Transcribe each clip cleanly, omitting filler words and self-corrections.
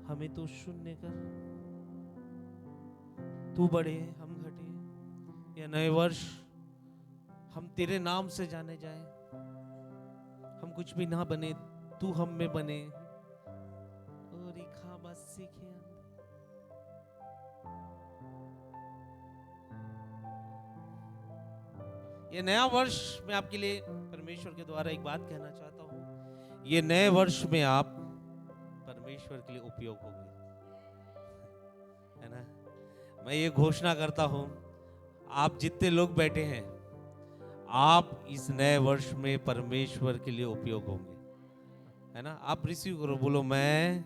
हमें तो शून्य कर, तू बढ़े हम घटे। यह नए वर्ष हम तेरे नाम से जाने जाए, हम कुछ भी ना बने, तू हम में बने। और इखा बस सीखे ये नया वर्ष मैं आपके लिए परमेश्वर के द्वारा एक बात कहना चाहता हूँ। ये नए वर्ष में आप परमेश्वर के लिए उपयोग होंगे, है ना। मैं ये घोषणा करता हूँ, आप जितने लोग बैठे हैं, आप इस नए वर्ष में परमेश्वर के लिए उपयोग होंगे, है ना। आप रिसीव करो, बोलो मैं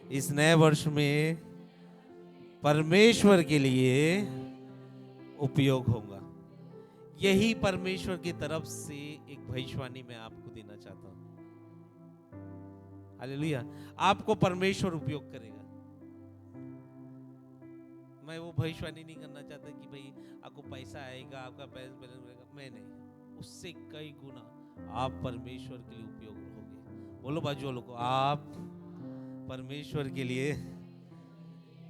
इस नए वर्ष में परमेश्वर के लिए उपयोग होगा। यही परमेश्वर की तरफ से एक भविष्यवाणी मैं आपको देना चाहता हूं। हालेलुया। आपको परमेश्वर उपयोग करेगा। मैं वो भविष्यवाणी नहीं करना चाहता कि भाई आपको पैसा आएगा, आपका बैंक बैलेंस बढ़ेगा, मैं नहीं। उससे कई गुना आप परमेश्वर के लिए उपयोग होगे। बोलो बाजू वालों को, आप परमेश्वर के लिए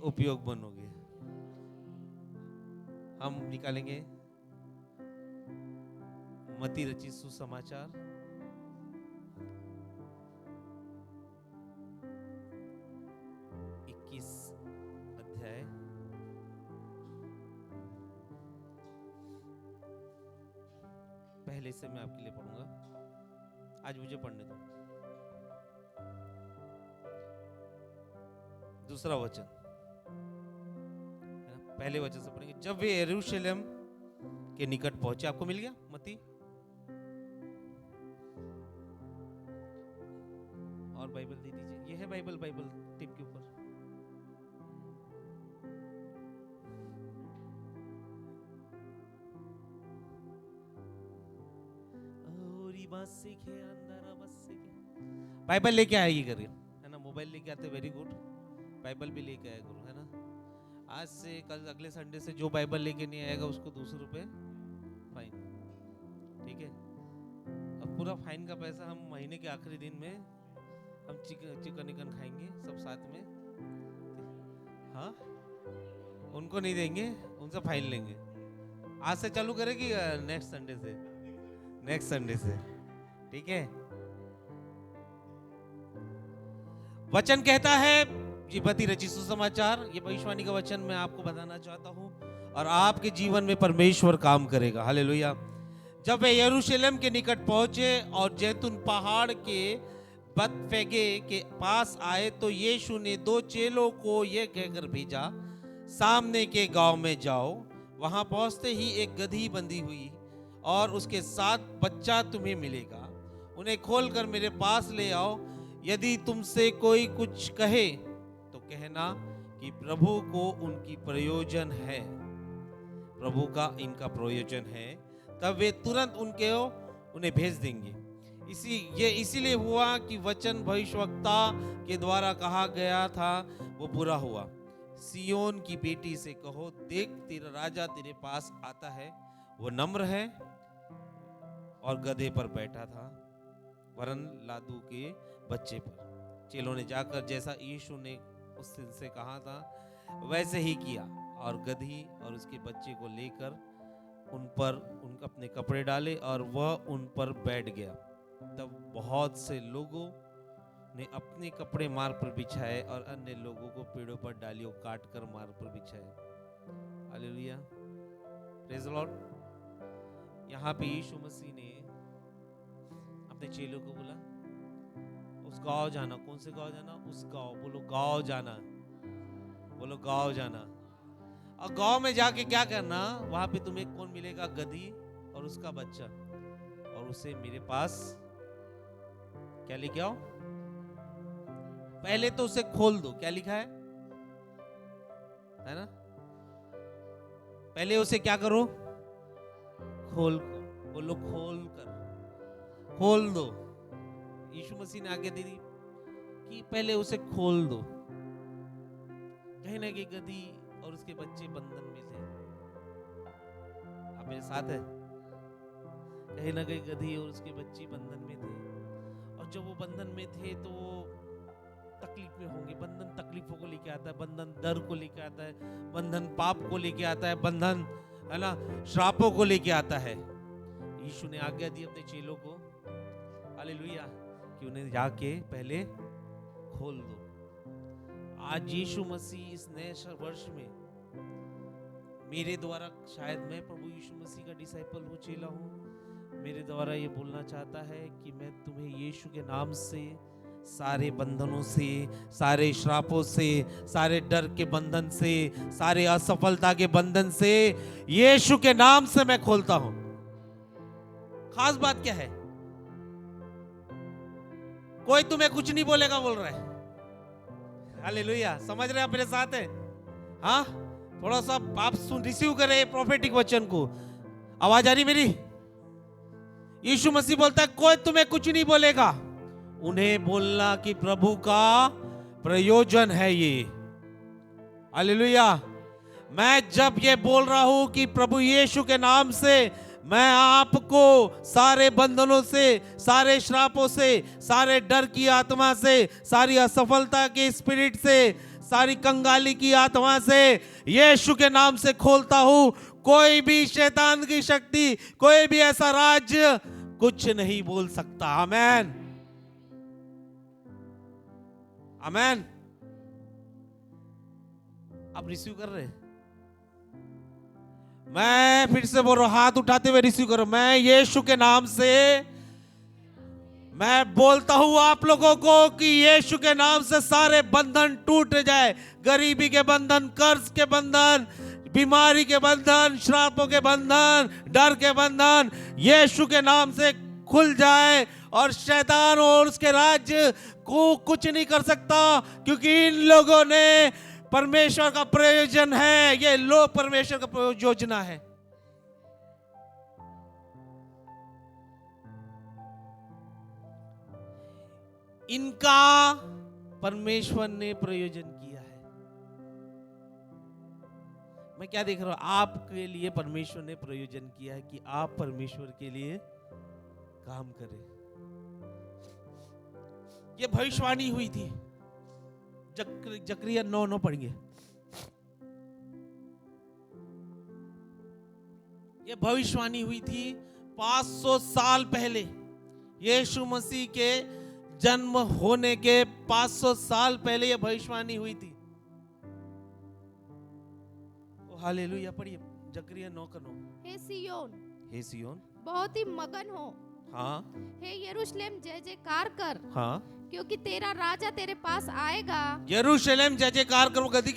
उपयोग बनोगे। हम निकालेंगे मत्ती रचित सुसमाचार 21 अध्याय पहले से मैं आपके लिए पढ़ूंगा। आज मुझे पढ़ने दो। दूसरा वचन, पहले वचन से पढ़ेंगे। जब वे यरूशलेम के निकट पहुंचे, आपको मिल गया मत्ती? और बाइबल दे दीजिए। ये है बाइबल, बाइबल टिप के ऊपर। बाइबल लेके आएगी करिए, है ना। मोबाइल लेके आते वेरी गुड, बाइबल भी लेके आया करो, है ना। आज से कल अगले संडे से जो बाइबल लेके नहीं आएगा उसको 200 रुपए फाइन, ठीक है। अब पूरा फाइन का पैसा हम महीने के आखिरी दिन में हम चिकन खाएंगे सब साथ में, हाँ। उनको नहीं देंगे, उनसे फाइन लेंगे। आज से चालू करेगी नेक्स्ट संडे से, नेक्स्ट संडे से, ठीक है। वचन कहता है, ये मत्ती रचित सुसमाचार, ये भविष्यवाणी का वचन मैं आपको बताना चाहता हूं और आपके जीवन में परमेश्वर काम करेगा। हालेलुया। जब वे यरूशलेम के निकट पहुंचे और जैतून पहाड़ के बतफेगे के पास आए तो यीशु ने 2 चेलों को यह कहकर भेजा, सामने के गांव में जाओ, वहां पहुंचते ही एक गधी बंधी हुई और उसके साथ बच्चा तुम्हें मिलेगा, उन्हें खोलकर मेरे पास ले आओ। यदि तुमसे कोई कुछ कहे तो कहना कि प्रभु को उनकी प्रयोजन है, प्रभु का इनका प्रयोजन है। तब वे तुरंत उन्हें भेज देंगे। इसीलिए हुआ कि वचन भविष्यवक्ता के द्वारा कहा गया था वो पूरा हुआ। सियोन की बेटी से कहो, देख तेरा राजा तेरे पास आता है, वो नम्र है और गधे पर बैठा था, वरन लादू के बच्चे पर। चेलों ने जाकर जैसा यीशु ने उस दिन से कहा था वैसे ही किया और गधी और उसके बच्चे को लेकर उन पर अपने कपड़े डाले और वह उन पर बैठ गया। तब बहुत से लोगों ने अपने कपड़े मार्ग पर बिछाए और अन्य लोगों को पेड़ों पर डालियों काट कर मार्ग पर बिछाए। Hallelujah, praise the Lord. यहाँ पे यीशु मसीह ने अपने चेलों को बोला, उस गांव जाना। कौन से गांव जाना? उस गांव, बोलो गांव जाना, बोलो गांव जाना। और गांव में जाके क्या करना? वहां पे तुम्हें कौन मिलेगा? गधी और उसका बच्चा, और उसे मेरे पास क्या लेके आओ? पहले तो उसे खोल दो। क्या लिखा है ना? पहले उसे क्या करो? खोल, बोलो खोल कर, खोल दो। यीशु मसीह ने आज्ञा दे दी कि पहले उसे खोल दो। कहीं ना कहीं गधी और उसके बच्चे बंधन में थे। आप मेरे साथ है? कहीं ना कहीं गधी और उसके बच्चे बंधन में थे, और जब वो बंधन में थे तो वो तकलीफ में होंगे। बंधन तकलीफों आता है, बंधन डर को लेके आता है, बंधन पाप को लेके आता है, बंधन है ना श्रापों को लेके आता है। यीशु ने आज्ञा दी अपने चेलों को, हालेलुया, कि उन्हें जाके पहले खोल दो। आज यीशु मसीह इस नए वर्ष में मेरे द्वारा, शायद मैं प्रभु यीशु मसीह का डिसाइपल हूँ, चेला हूँ, मेरे द्वारा ये बोलना चाहता है कि मैं तुम्हें यीशु के नाम से सारे बंधनों से, सारे श्रापों से, सारे डर के बंधन से, सारे असफलता के बंधन से यीशु के नाम से मैं खोलता हूं। खास बात क्या है, कोई तुम्हें कुछ नहीं बोलेगा बोल रहा है, हालेलुया, समझ रहे आप मेरे साथ है? हाँ, थोड़ा सा आप रिसीव करें प्रोफेटिक वचन को। आवाज आ रही मेरी? यीशु मसीह बोलता है कोई तुम्हें कुछ नहीं बोलेगा, उन्हें बोलना कि प्रभु का प्रयोजन है ये, हालेलुया। मैं जब ये बोल रहा हूं कि प्रभु यीशु के नाम से मैं आपको सारे बंधनों से, सारे श्रापों से, सारे डर की आत्मा से, सारी असफलता के स्पिरिट से, सारी कंगाली की आत्मा से यीशु के नाम से खोलता हूं। कोई भी शैतान की शक्ति, कोई भी ऐसा राज्य कुछ नहीं बोल सकता। आमेन, आमेन। आप रिसीव कर रहे हैं? मैं फिर से बोल रहा हूं, हाथ उठाते हुए रिसीव करो। मैं यीशु के नाम से मैं बोलता हूं आप लोगों को कि यीशु के नाम से सारे बंधन टूट जाए, गरीबी के बंधन, कर्ज के बंधन, बीमारी के बंधन, श्रापों के बंधन, डर के बंधन यीशु के नाम से खुल जाए, और शैतान और उसके राज्य को कुछ नहीं कर सकता, क्योंकि इन लोगों ने परमेश्वर का प्रयोजन है, ये लोग परमेश्वर का योजना है। इनका परमेश्वर ने प्रयोजन किया है। मैं क्या देख रहा हूं, आपके लिए परमेश्वर ने प्रयोजन किया है कि आप परमेश्वर के लिए काम करें। ये भविष्यवाणी हुई थी, जकरिया 9:9 पढ़ेंगे। ये भविष्यवाणी हुई थी 500 साल पहले, यीशु मसीह के जन्म होने के 500 साल पहले ये भविष्यवाणी हुई थी। हालेलुया, पढ़िए जकरिया 9:9। हे सियोन, हे सियोन, बहुत ही मगन हो। हाँ। हे यरूशलेम, जय जयकार कर। हाँ, क्योंकि तेरा राजा तेरे पास आएगा। यरूशलेम जय जयकार करो। गदी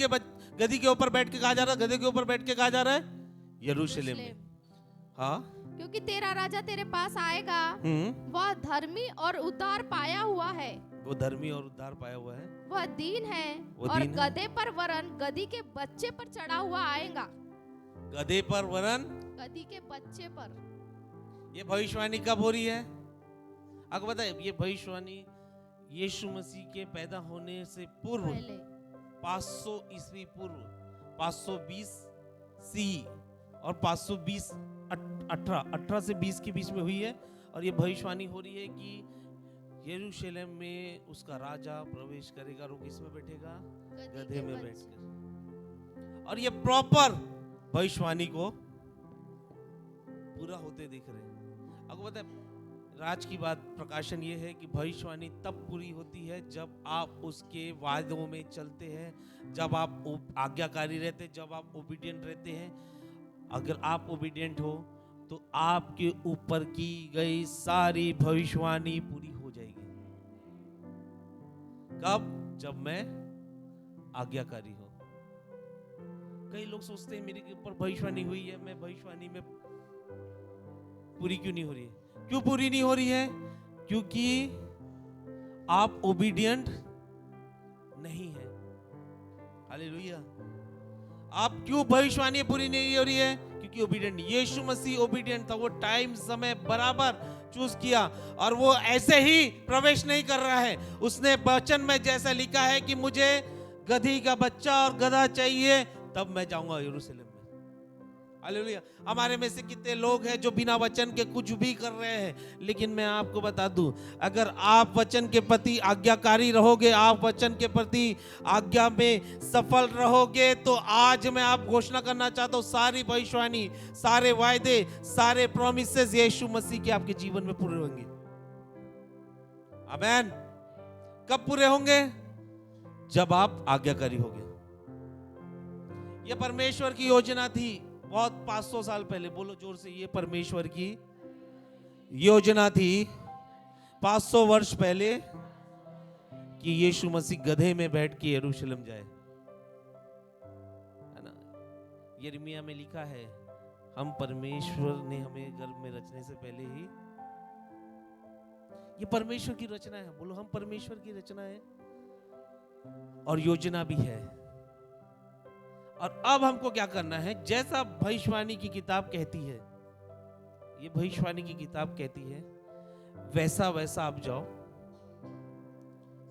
के ऊपर बैठ के कहा जा रहा है, गधे के ऊपर बैठ के कहा जा रहा है यरूशलेम में। हाँ, क्योंकि तेरा राजा तेरे पास आएगा, वह धर्मी और उद्धार पाया हुआ है। वो धर्मी और उद्धार पाया हुआ है। वह दीन है और गधे पर वरन गधी के बच्चे पर चढ़ा हुआ आएगा। गधे पर वरन गधी के बच्चे पर। ये भविष्यवाणी कब हो रही है आपको पता है? ये भविष्यवाणी यीशु मसीह के पैदा होने से पूर्व 500 ईस्वी पूर्व, 520 सी और 520 18 से 20 के बीच में हुई है। और ये भविष्यवाणी हो रही है कि यरूशलेम में उसका राजा प्रवेश करेगा। और वो किस में बैठेगा? गधे में बैठकर। और ये प्रॉपर भविष्यवाणी को पूरा होते दिख रहे हैं। आपको पता है, राज की बात प्रकाशन ये है कि भविष्यवाणी तब पूरी होती है जब आप उसके वादों में चलते हैं, जब आप आज्ञाकारी रहते हैं, जब आप ओबीडिएंट रहते हैं। अगर आप ओबीडिएंट हो तो आपके ऊपर की गई सारी भविष्यवाणी पूरी हो जाएगी। कब? जब मैं आज्ञाकारी हूं। कई लोग सोचते हैं मेरे ऊपर भविष्यवाणी हुई है, मैं भविष्यवाणी में पूरी क्यों नहीं हो रही है? क्यों पूरी नहीं हो रही है? क्योंकि आप ओबीडिएंट नहीं है। हालेलुया। आप क्यों भविष्यवाणी पूरी नहीं हो रही है? क्योंकि ओबीडिएंट। यीशु मसीह ओबीडिएंट था, वो टाइम समय बराबर चूज किया और वो ऐसे ही प्रवेश नहीं कर रहा है। उसने वचन में जैसा लिखा है कि मुझे गधी का बच्चा और गधा चाहिए, तब मैं जाऊंगा यरूशलेम में। हालेलुया। हमारे में से कितने लोग हैं जो बिना वचन के कुछ भी कर रहे हैं, लेकिन मैं आपको बता दूं, अगर आप वचन के प्रति आज्ञाकारी रहोगे, आप वचन के प्रति आज्ञा में सफल रहोगे, तो आज मैं आप घोषणा करना चाहता हूं, सारी भविष्यवाणी, सारे वायदे, सारे प्रॉमिसेस यीशु मसीह के आपके जीवन में पूरे होंगे। आमीन। कब पूरे होंगे? जब आप आज्ञाकारी होंगे। यह परमेश्वर की योजना थी बहुत 500 साल पहले। बोलो जोर से, ये परमेश्वर की योजना थी 500 वर्ष पहले कि यीशु मसीह गधे में बैठ के यरूशलेम जाए, है ना। यिर्मयाह में लिखा है, हम परमेश्वर ने हमें गर्भ में रचने से पहले ही, ये परमेश्वर की रचना है। बोलो, हम परमेश्वर की रचना है और योजना भी है। और अब हमको क्या करना है? जैसा भविष्यवाणी की किताब कहती है, ये भविष्यवाणी की किताब कहती है, वैसा वैसा आप जाओ।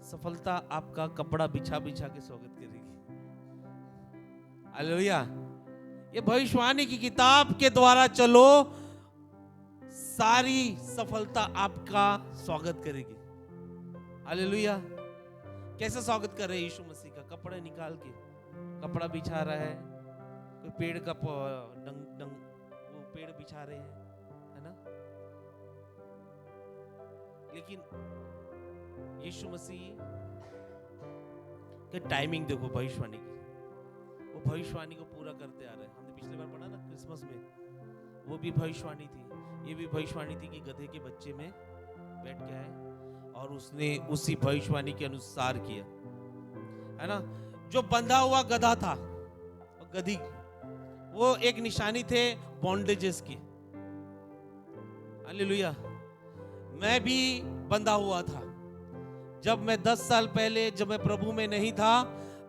सफलता आपका कपड़ा बिछा बिछा के स्वागत करेगी। हालेलुया। ये भविष्यवाणी की किताब के द्वारा चलो, सारी सफलता आपका स्वागत करेगी। हालेलुया। कैसे स्वागत कर रहे हैं यीशु मसीह का? कपड़े निकाल के कपड़ा बिछा रहा है, कोई पेड़ का वो पेड़ बिछा रहे हैं, है ना। लेकिन यीशु मसीह के टाइमिंग देखो भविष्यवाणी की, वो भविष्यवाणी को पूरा करते आ रहे हैं। हमने पिछले बार पढ़ा ना क्रिसमस में, वो भी भविष्यवाणी थी, ये भी भविष्यवाणी थी कि गधे के बच्चे में बैठ के आए और उसने उसी भविष्यवाणी के अनुसार किया, है ना। जो बंधा हुआ गधा था और गधी, वो एक निशानी थे बॉन्डेजेस की। हालेलुया। मैं भी बंधा हुआ था। जब मैं 10 साल पहले, जब मैं प्रभु में नहीं था,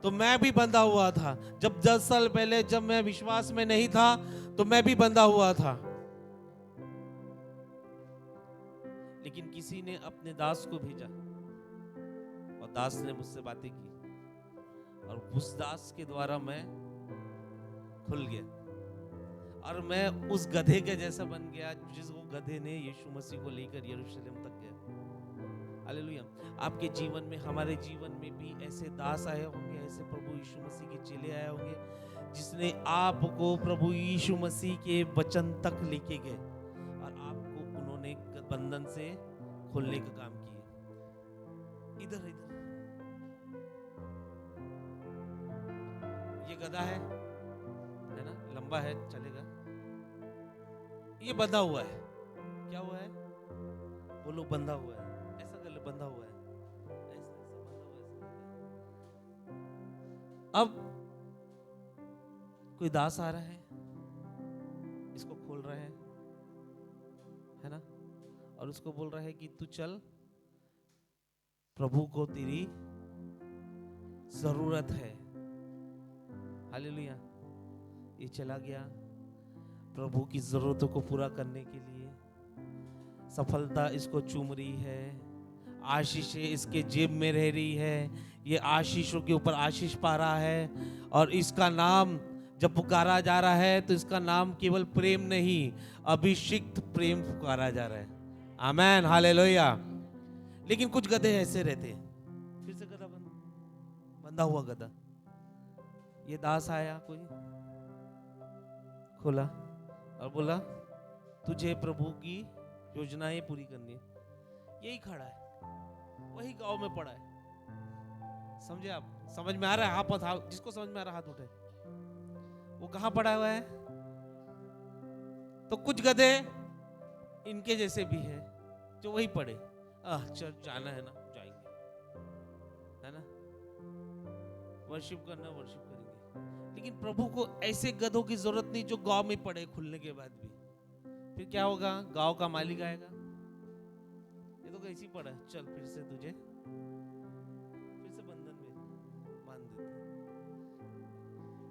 तो मैं भी बंधा हुआ था। जब 10 साल पहले, जब मैं विश्वास में नहीं था, तो मैं भी बंधा हुआ था। लेकिन किसी ने अपने दास को भेजा और दास ने मुझसे बातें की और उस दास के द्वारा मैं खुल गया और मैं उस गधे के जैसा बन गया जिसको गधे ने यीशु मसीह को लेकर यरूशलेम तक गया। हालेलुया। आपके जीवन में, हमारे जीवन में भी ऐसे दास आए होंगे, ऐसे प्रभु यीशु मसीह के चेले आए होंगे, जिसने आपको प्रभु यीशु मसीह के वचन तक लेके गए और आपको उन्होंने बंधन से खोलने का काम किया। इधर इधर ये गधा है ना, लंबा है, चलेगा। ये बंधा हुआ है। क्या हुआ है? बोलो, बंधा हुआ है। ऐसा कर ले, बंधा हुआ है, ऐसा बंधा हुआ है। अब कोई दास आ रहा है, इसको खोल रहा है ना, और उसको बोल रहा है कि तू चल, प्रभु को तेरी जरूरत है। हालेलुया। ये चला गया प्रभु की जरूरतों को पूरा करने के लिए। सफलता इसको चूम रही है, आशीष इसके जेब में रह रही है, ये आशीषों के ऊपर आशीष पा रहा है। और इसका नाम जब पुकारा जा रहा है, तो इसका नाम केवल प्रेम नहीं, अभिषिक्त प्रेम पुकारा जा रहा है। आमीन, हालेलुया। लेकिन कुछ गधे ऐसे रहते हैं, फिर से गधा बंधा हुआ गधा। ये दास आया, कोई खोला और बोला, तुझे प्रभु की योजनाएं पूरी करनी है। यही खड़ा है, वही गांव में पड़ा है। समझे आप? समझ में आ रहा है? हाथ, जिसको समझ में आ रहा हाथ उठे। वो कहां पड़ा हुआ है? तो कुछ गधे इनके जैसे भी है जो वही पड़े, चल जाना है ना, जाएंगे, है ना, वर्शिप करना, वर्शिप करेंगे। लेकिन प्रभु को ऐसे गधों की जरूरत नहीं जो गांव में पड़े खुलने के बाद भी। फिर क्या होगा? गांव का मालिक आएगा, ये तो कैसी पड़ा, चल फिर से तुझे फिर से बंधन में बांध देते।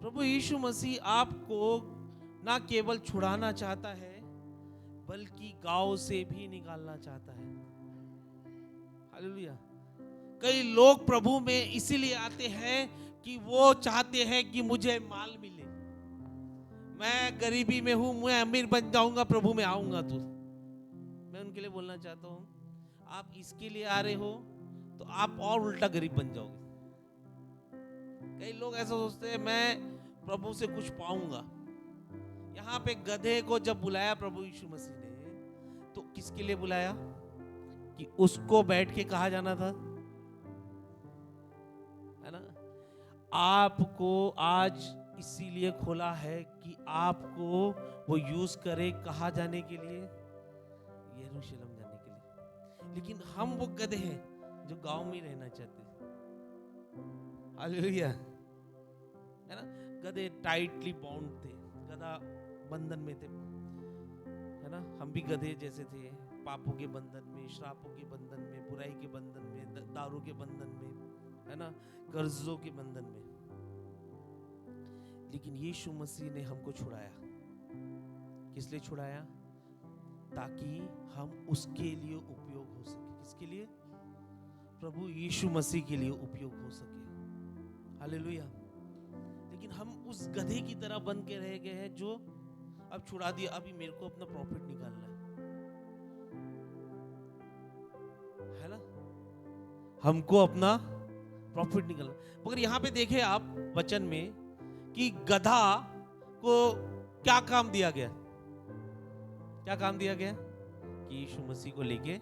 प्रभु यीशु मसीह आपको ना केवल छुड़ाना चाहता है, बल्कि गांव से भी निकालना चाहता है। हालेलुया। कई लोग प्रभु में इसीलिए आते हैं कि वो चाहते हैं कि मुझे माल मिले, मैं गरीबी में हूं, मैं अमीर बन जाऊंगा, प्रभु में आऊंगा। तो मैं उनके लिए बोलना चाहता हूं, आप इसके लिए आ रहे हो तो आप और उल्टा गरीब बन जाओगे। कई लोग ऐसा सोचते हैं मैं प्रभु से कुछ पाऊंगा। यहाँ पे गधे को जब बुलाया प्रभु यीशु मसीह ने, तो किसके लिए बुलाया? कि उसको बैठ के कहा जाना था, है ना? आपको आज इसीलिए खोला है कि आपको वो यूज करे, कहा जाने के लिए, यरूशलेम जाने के लिए। लेकिन हम वो गधे हैं जो गांव में रहना चाहते हैं। हालेलुया, है ना? गधे टाइटली बाउंड थे, गधा बंधन में थे, है ना? हम भी गधे जैसे थे, पापों के बंधन में, श्रापों के बंधन में, बुराई के बंधन में, दारू के बंधन में, है ना, कर्जों के बंधन में। लेकिन यीशु मसीह ने हमको छुड़ाया। किस लिए छुड़ाया? ताकि हम उसके लिए उपयोग हो सके। किसके लिए? प्रभु यीशु मसीह के लिए उपयोग हो सके। हालेलुया। लेकिन हम उस गधे की तरह बन के रह गए हैं जो अब छुड़ा दिया, अभी मेरे को अपना प्रॉफिट निकालना है ना? हमको अपना प्रॉफिट निकालना। मगर यहाँ पे देखे आप वचन में कि गधा को क्या काम दिया गया? क्या काम दिया गया? कि यीशु मसीह को लेके।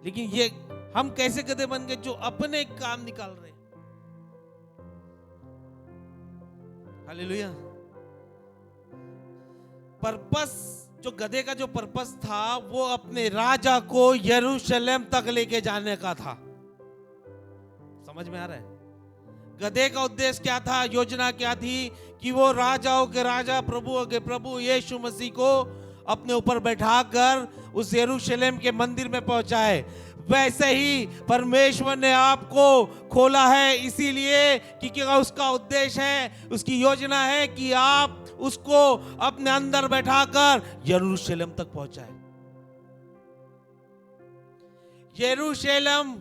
लेकिन ये हम कैसे गधे बन गए जो अपने काम निकाल रहे? हालेलुया। पर्पस, जो गधे का जो पर्पस था, वो अपने राजा को यरूशलेम तक लेके जाने का था। समझ में आ रहा है? गधे का उद्देश्य क्या था? योजना क्या थी? कि वो राजाओं के राजा, प्रभुओं के प्रभु यीशु मसीह को अपने ऊपर बैठाकर उस यरूशलेम के मंदिर में पहुंचाए। वैसे ही परमेश्वर ने आपको खोला है, इसीलिए क्योंकि उसका उद्देश्य है, उसकी योजना है कि आप उसको अपने अंदर बैठाकर यरूशलेम तक पहुंचाए। यरूशलेम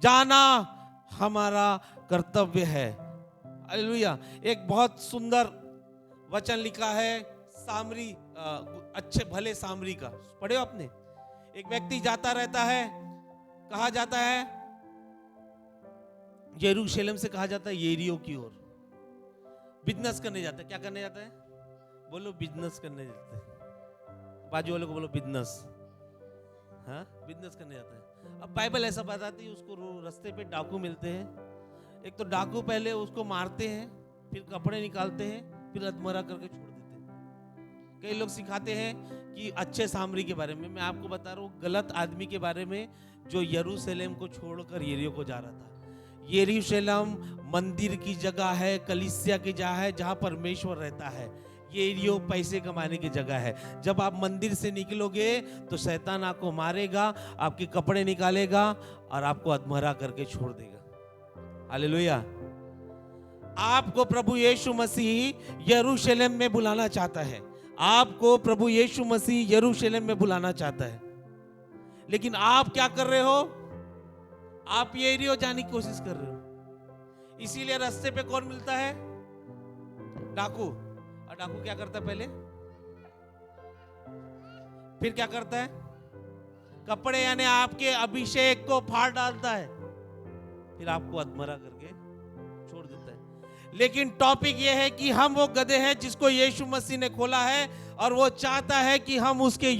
जाना हमारा कर्तव्य है। हालेलुया। एक बहुत सुंदर वचन लिखा है सामरी, अच्छे भले सामरी का, पढ़े हो आपने? एक व्यक्ति जाता रहता है, कहा जाता है यरूशलेम से, कहा जाता है येरियो की ओर बिजनेस करने जाता है। क्या करने जाता है? बोलो, बिजनेस करने जाता है। बाजू वाले को बोलो बिजनेस। हाँ, बिजनेस करने जाता है। अब बाइबल ऐसा बताती है, उसको रास्ते पे डाकू मिलते हैं। एक तो डाकू पहले उसको मारते हैं, फिर कपड़े निकालते हैं, फिर अधमरा करके छोड़ देते हैं। कई लोग सिखाते हैं कि अच्छे सामरी के बारे में। मैं आपको बता रहा हूँ गलत आदमी के बारे में, जो यरूशलेम को छोड़कर यरीहो को जा रहा था। यरूशलेम मंदिर की जगह है, कलीसिया की जगह है, जहां परमेश्वर रहता है। यरीहो पैसे कमाने की जगह है। जब आप मंदिर से निकलोगे तो शैतान आपको मारेगा, आपके कपड़े निकालेगा और आपको अधमरा करके छोड़ देगा। हालेलुया। आपको प्रभु यीशु मसीह यरूशलेम में बुलाना चाहता है। आपको प्रभु यीशु मसीह यरूशलेम में बुलाना चाहता है। लेकिन आप क्या कर रहे हो? आप यरीहो जाने की कोशिश कर रहे हो। इसीलिए रास्ते पे कौन मिलता है? डाकू। और डाकू क्या करता है? पहले फिर क्या करता है? कपड़े यानी आपके अभिषेक को फाड़ डालता है, फिर आपको अधमरा करके छोड़ देता है। लेकिन टॉपिक यह है कि हम वो गधे हैं जिसको यीशु मसीह ने खोला है, और वो चाहता है कि हम उसके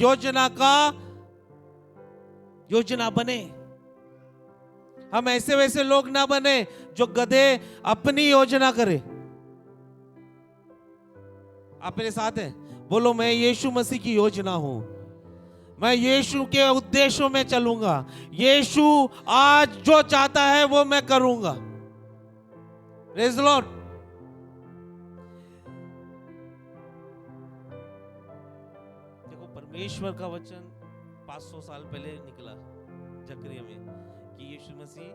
योजना बने। हम ऐसे वैसे लोग ना बने जो गधे अपनी योजना करे। आप मेरे साथ हैं? बोलो, मैं यीशु मसीह की योजना हूं। मैं यीशु के उद्देश्यों में चलूंगा। यीशु आज जो चाहता है वो मैं करूंगा। Praise the Lord. देखो, परमेश्वर का वचन 500 साल पहले निकला जकरिया में कि यीशु मसीह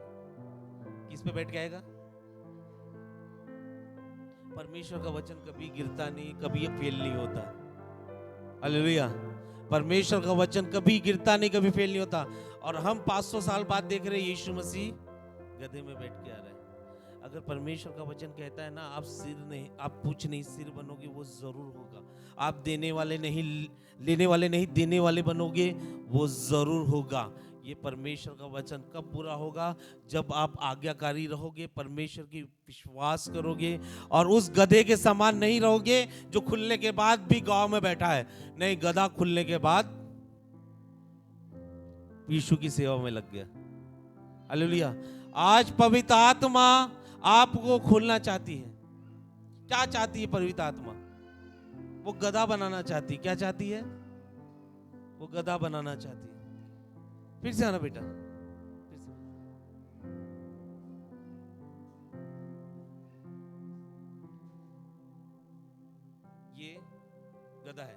किस पे बैठ के आएगा? परमेश्वर का वचन कभी गिरता नहीं, कभी फेल नहीं होता। हालेलुया। परमेश्वर का वचन कभी गिरता नहीं, कभी फेल नहीं होता। और हम 500 साल बाद देख रहे हैं यीशु मसीह गधे में बैठ के आ रहे हैं। अगर परमेश्वर का वचन कहता है ना, आप सिर नहीं, आप पूछ नहीं सिर बनोगे, वो जरूर होगा। आप देने वाले नहीं, लेने वाले नहीं, देने वाले बनोगे, वो जरूर होगा। ये परमेश्वर का वचन कब पूरा होगा? जब आप आज्ञाकारी रहोगे, परमेश्वर की विश्वास करोगे और उस गधे के समान नहीं रहोगे जो खुलने के बाद भी गांव में बैठा है। नहीं, गधा खुलने के बाद यीशु की सेवा में लग गया। हालेलुया। आज पवित्र आत्मा आपको खोलना चाहती है। क्या चाहती है पवित्र आत्मा? वो गधा बनाना चाहती है। क्या चाहती है? वो गधा बनाना चाहती है। फिर से आना बेटा, फिर से। ये गधा है,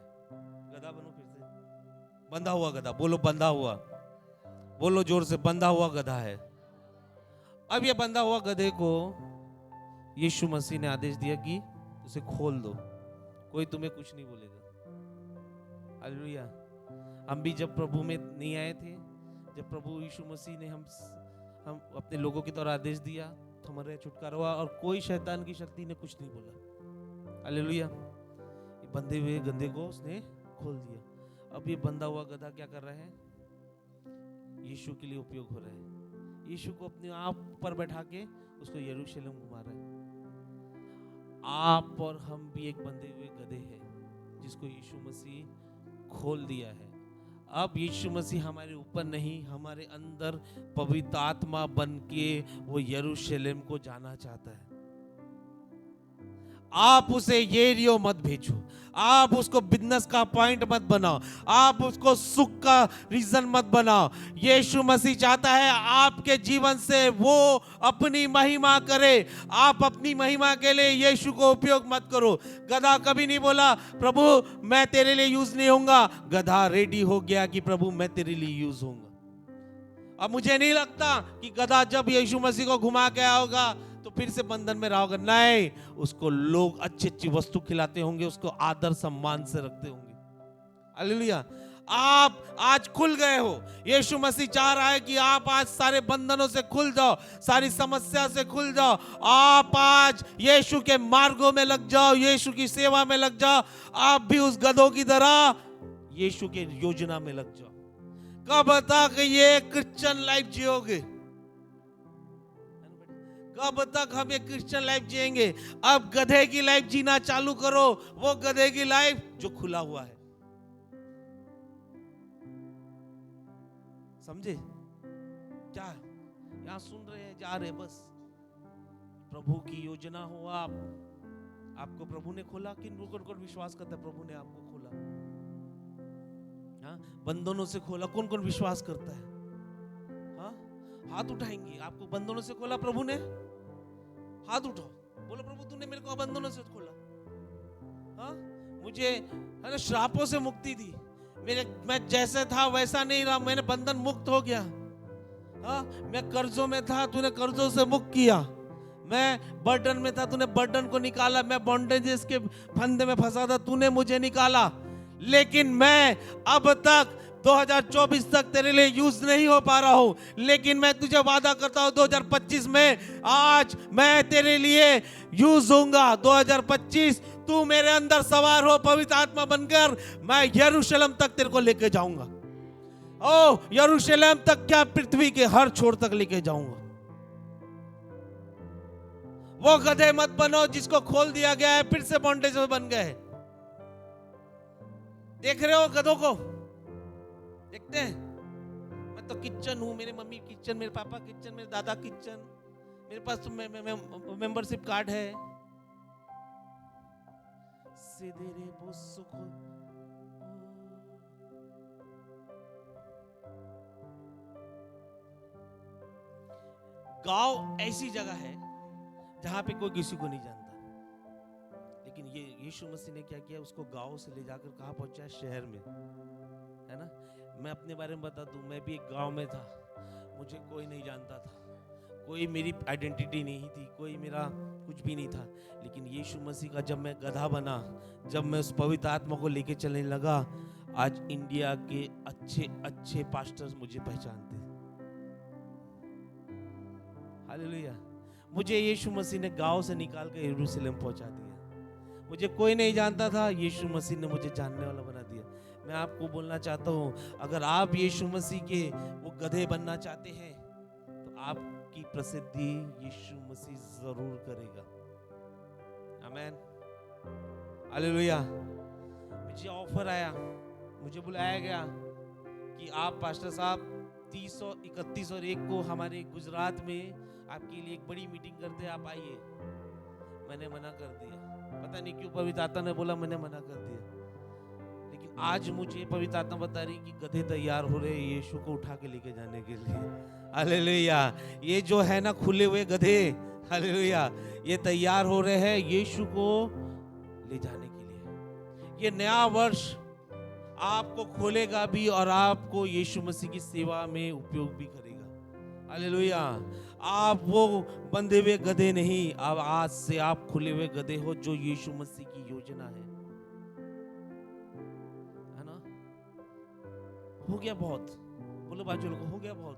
गधा बनो फिर से। बंधा हुआ गधा, बोलो बंधा हुआ, बोलो जोर से, बंधा हुआ गधा है। अब ये बंधा हुआ गधे को यीशु मसीह ने आदेश दिया कि उसे खोल दो, कोई तुम्हें कुछ नहीं बोलेगा। हालेलुया। हम भी जब प्रभु में नहीं आए थे, जब प्रभु यीशु मसीह ने हम अपने लोगों की तरह आदेश दिया, तो हमारे छुटकारा हुआ और कोई शैतान की शक्ति ने कुछ नहीं बोला। हालेलुया। ये बंधे हुए गधे को उसने खोल दिया। अब ये बंधा हुआ गधा क्या कर रहा है? यीशु के लिए उपयोग हो रहा है। यीशु को अपने आप पर बैठा के उसको यरूशलेम घुमा रहा है। आप और हम भी एक बंधे हुए गधे हैं जिसको यीशु मसीह खोल दिया है। अब यीशु मसीह हमारे ऊपर नहीं, हमारे अंदर पवित्र आत्मा बन के वो यरूशलेम को जाना चाहता है। आप उसे येरियो मत भेजो, आप उसको बिजनेस का पॉइंट मत बनाओ, आप उसको सुख का रीजन मत बनाओ। यीशु मसीह चाहता है आपके जीवन से वो अपनी महिमा करे। आप अपनी महिमा के लिए यीशु को उपयोग मत करो। गधा कभी नहीं बोला प्रभु मैं तेरे लिए यूज नहीं होऊंगा। गधा रेडी हो गया कि प्रभु मैं तेरे लिए यूज होऊंगा। अब मुझे नहीं लगता कि गधा जब यीशु मसीह को घुमा के आया होगा तो फिर से बंधन में रहा होगा। नहीं, उसको लोग अच्छी अच्छी वस्तु खिलाते होंगे, उसको आदर सम्मान से रखते होंगे। हालेलुया। आप आज खुल गए हो। यीशु मसीह चाह रहा है कि आप आज सारे बंधनों से खुल जाओ, सारी समस्या से खुल जाओ। आप आज यीशु के मार्गों में लग जाओ, यीशु की सेवा में लग जाओ। आप भी उस गधों की तरह यीशु के योजना में लग जाओ। कब तक ये क्रिश्चियन लाइफ जियोगे? कब तक हम एक क्रिश्चियन लाइफ जिएंगे? अब गधे की लाइफ जीना चालू करो, वो गधे की लाइफ जो खुला हुआ है। समझे क्या? यहां सुन रहे हैं, जा रहे हैं, बस प्रभु की योजना हो। आपको प्रभु ने खोला कि कौन विश्वास करता है? प्रभु ने आपको खोला, हाँ, बंधनों से खोला। कौन कौन विश्वास करता है? हाँ, हाथ उठाएंगे। आपको बंधनों से खोला प्रभु ने, हाथ उठाओ, बोलो प्रभु तूने मेरे को बंधनों से खोला। हाँ, मुझे है ना श्रापों से मुक्ति दी। मैं जैसे था वैसा नहीं रहा, मैंने बंधन मुक्त हो गया। हाँ, मैं कर्जों में था, तूने कर्जों से मुक्त किया। मैं बर्डन में था, तूने बर्डन को निकाला। मैं बॉन्डेजेस के फंदे में फंसा था, तूने मुझे निकाला। लेकिन मैं अब तक 2024 तक तेरे लिए यूज नहीं हो पा रहा हूं, लेकिन मैं तुझे वादा करता हूं 2025 में आज मैं तेरे लिए यूज होऊंगा। 2025 तू मेरे अंदर सवार हो पवित्र आत्मा बनकर, मैं यरूशलेम तक तेरे को लेके जाऊंगा। ओ यरूशलेम तक क्या, पृथ्वी के हर छोर तक लेके जाऊंगा। वो गधे मत बनो जिसको खोल दिया गया है, फिर से बॉन्डेज में बन गए। देख रहे हो गधों को? देखते हैं? मैं तो किचन हूं, मेरे मम्मी किचन, मेरे पापा किचन, मेरे दादा किचन, मेरे पास तो मेंबरशिप कार्ड है। गांव ऐसी जगह है जहां पे कोई किसी को नहीं जानता, लेकिन ये यीशु मसीह ने क्या किया, उसको गांव से ले जाकर कहां पहुंचा? शहर में, है ना। मैं अपने बारे में बता दूं, मैं भी एक गांव में था, मुझे कोई नहीं जानता था, कोई मेरी आइडेंटिटी नहीं थी, कोई मेरा कुछ भी नहीं था। लेकिन यीशु मसीह का जब मैं गधा बना, जब मैं उस पवित्र आत्मा को लेके चलने लगा, आज इंडिया के अच्छे अच्छे पास्टर्स मुझे पहचानते हैं। हालेलुया। मुझे यीशु मसीह ने गांव से निकाल कर यरूशलेम पहुंचा दिया। मुझे कोई नहीं जानता था, यीशु मसीह ने मुझे जानने वाला बना दिया। मैं आपको बोलना चाहता हूँ, अगर आप यीशु मसीह के वो गधे बनना चाहते हैं तो आपकी प्रसिद्धि यीशु मसीह जरूर करेगा। आमीन, हालेलुया। मुझे ऑफर आया, मुझे बुलाया गया कि आप पास्टर साहब 30 और 31 और 1 को हमारे गुजरात में आपके लिए एक बड़ी मीटिंग करते हैं, आप आइए। मैंने मना कर दिया, पता नहीं क्यों पवित्र आत्मा ने बोला, मैंने मना कर दिया। लेकिन आज मुझे पवित्र आत्मा बता रही कि गधे तैयार हो रहे हैं यीशु को उठा के लेके जाने के लिए। हालेलुया। ये जो है ना खुले हुए गधे, हालेलुया, ये तैयार हो रहे हैं यीशु को ले जाने के लिए। ये नया वर्ष आपको खोलेगा भी और आपको यीशु मसीह की सेवा में उपयोग भी करेगा। हालेलुया। आप वो बंधे हुए गधे नहीं, अब आज से आप खुले हुए गधे हो, जो यीशु मसीह की योजना है ना। हो गया बहुत, बोलो बाजू लोगों, हो गया बहुत,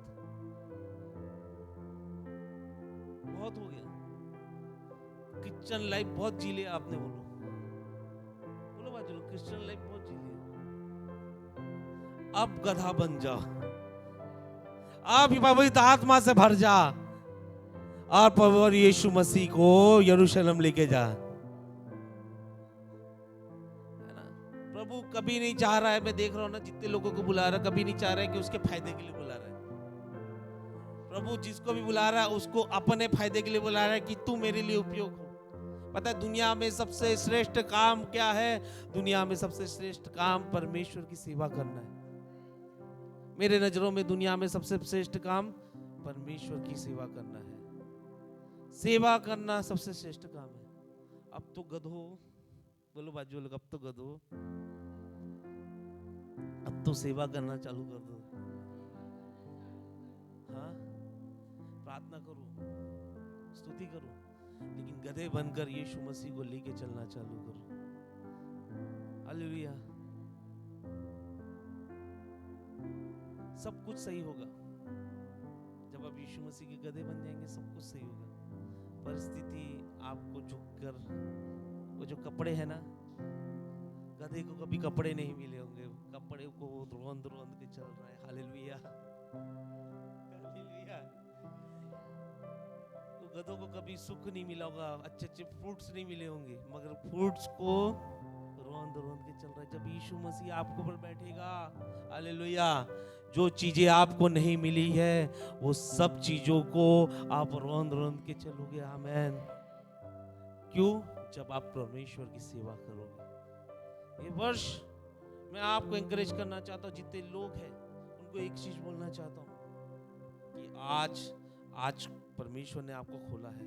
बहुत हो गया। क्रिश्चियन लाइफ बहुत जी लिया आपने, बोलो बाजू लोग, क्रिश्चियन लाइफ बहुत जी लिया। अब गधा बन जा, आप पवित्र आत्मा से भर जा और पवित्र यीशु मसीह को यरूशलेम लेके जा, है ना। प्रभु कभी नहीं चाह रहा है, मैं देख रहा हूं ना जितने लोगों को बुला रहा है, कभी नहीं चाह रहा है कि उसके फायदे के लिए बुला रहा है। प्रभु जिसको भी बुला रहा है उसको अपने फायदे के लिए बुला रहा है कि तू मेरे लिए उपयोग हो। पता है दुनिया में सबसे श्रेष्ठ काम क्या है? दुनिया में सबसे श्रेष्ठ काम परमेश्वर की सेवा करना है। मेरे नजरों में दुनिया में सबसे श्रेष्ठ काम परमेश्वर की सेवा करना है। सेवा करना सबसे श्रेष्ठ काम है। अब तो गधो, बोलो बाजू लोग, अब तो गधो, अब तो सेवा करना चालू कर दो। हाँ, प्रार्थना करो, स्तुति करो, लेकिन गधे बनकर यीशु मसीह को लेके चलना चालू करो। हालेलुया। सब कुछ सही होगा जब आप यीशु मसीह के गधे बन जाएंगे, सब कुछ सही होगा। परिस्थिति आपको झुककर, वो जो कपड़े हैं ना, गधे को कभी कपड़े नहीं मिले होंगे, कपड़े को रोंद रोंद के चल रहा है। Hallelujah, hallelujah. तो गधों को कभी सुख नहीं मिला होगा, अच्छे अच्छे फ्रूट्स नहीं मिले होंगे, मगर फ्रूट्स को रोंद रोंद के चल रहा है। जब यीशु मसीह आपके ऊपर बैठेगा, हालेलुया, जो चीजें आपको नहीं मिली है वो सब चीजों को आप रोंद रोंद के चलोगे। आमीन। क्यों? जब आप परमेश्वर की सेवा करोगे। ये वर्ष मैं आपको एनकरेज करना चाहता हूँ, जितने लोग हैं उनको एक चीज बोलना चाहता हूँ कि आज परमेश्वर ने आपको खोला है,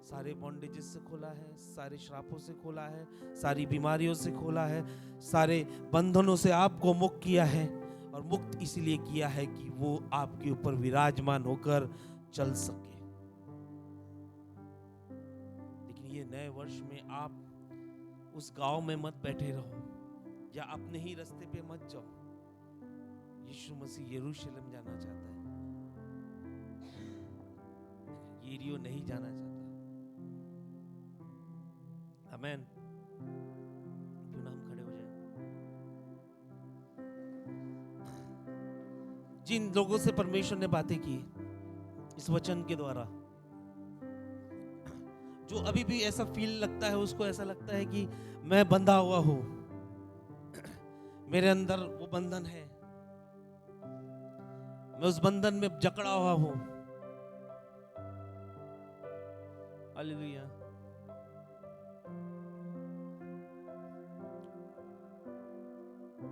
सारे बॉन्डेजेस से खोला है, सारे श्रापों से खोला है, सारी बीमारियों से खोला है, सारे बंधनों से आपको मुक्त किया है। और मुक्त इसलिए किया है कि वो आपके ऊपर विराजमान होकर चल सके। लेकिन ये नए वर्ष में आप उस गांव में मत बैठे रहो या अपने ही रास्ते पे मत जाओ। यीशु मसीह यरूशलेम जाना चाहता है, यरीहो नहीं जाना चाहता। आमीन। क्यों ना हम खड़े हो जाएं। जिन लोगों से परमेश्वर ने बातें की इस वचन के द्वारा, जो अभी भी ऐसा फील लगता है, उसको ऐसा लगता है कि मैं बंधा हुआ हूं, मेरे अंदर वो बंधन है, मैं उस बंधन में जकड़ा हुआ हूं। हालेलुया।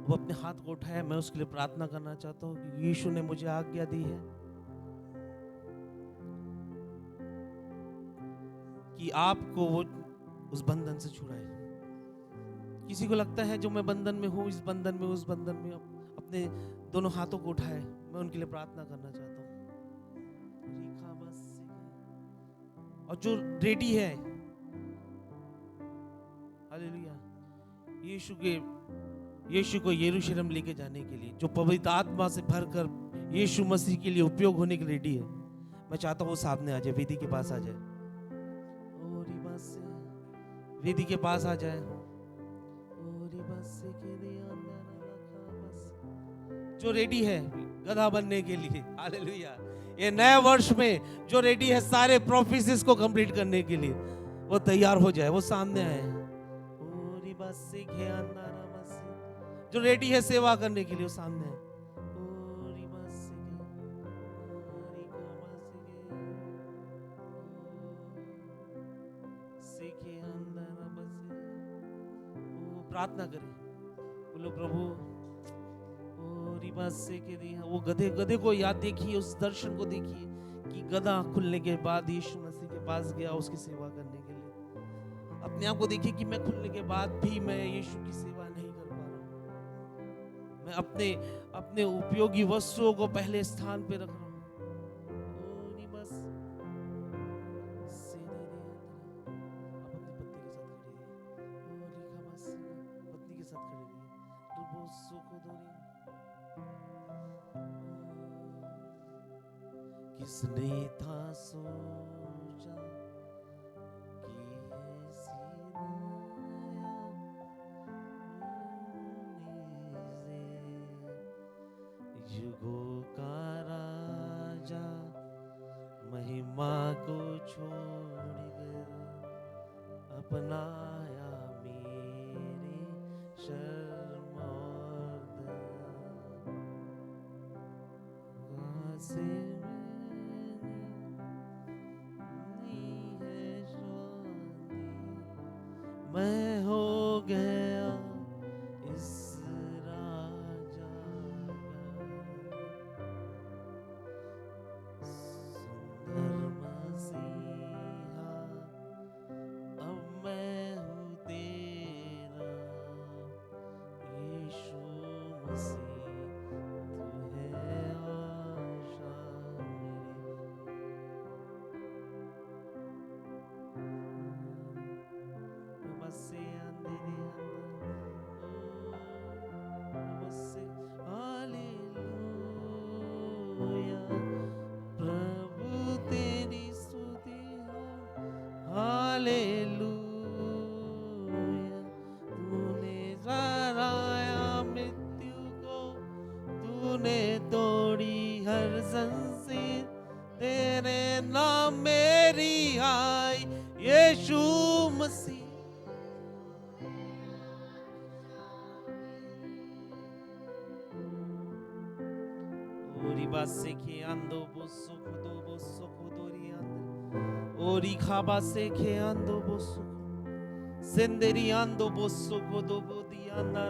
वो अपने हाथ को उठाए, मैं उसके लिए प्रार्थना करना चाहता हूँ कि यीशु ने मुझे आज्ञा दी है कि आपको वो उस बंधन से छुड़ाए। किसी को लगता है जो मैं बंधन में हूँ, इस बंधन में, उस बंधन में, अपने दोनों हाथों को उठाए, मैं उनके लिए प्रार्थना करना चाहता हूँ। और जो रेडी है, हालेलुया, यीशु को यरूशलेम लेके जाने के लिए, जो पवित्र आत्मा से भरकर यीशु मसीह के लिए उपयोग होने के लिए रेडी है, मैं चाहता हूँ वो सामने आ जाए, वेदी के पास आ जाए, वेदी के पास आ जाए। जो रेडी है गधा बनने के लिए, हालेलुया, ये नए वर्ष में जो रेडी है सारे प्रोफेसिस को कंप्लीट करने के लिए, वो तैयार हो जाए, वो सामने आए। जो रेडी है सेवा करने के लिए, वो सामने है। प्रार्थना करें, बोलो प्रभु, वो गधे को याद देखिए, उस दर्शन को देखिए कि गधा खुलने के बाद यीशु मसीह के पास गया उसकी सेवा करने के लिए। अपने आप को देखिए कि मैं खुलने के बाद भी मैं यीशु की सेवा नहीं कर पा रहा हूँ, मैं अपने उपयोगी वस्तुओं को पहले स्थान पे रख रहा हूँ। किसने था सोचा कि ऐसी युगों का राजा महिमा को छोड़ गया, अपनाया मेरे शर्म और दया से मैं हो गया इस राजा का सुंदर मसीहा, अब मैं हूँ तेरा यीशु मसीह, तू है आशा प्रभु तेरी स्तुति हो, हालेलुया, तूने हराया मृत्यु को, तूने तोड़ी हर जंजीर, तेरे नाम मेरी आई यीशु मसीह। Base que ando bosso kodoriando, ori khabase que ando bosso, senderiando bosso kodobodianda.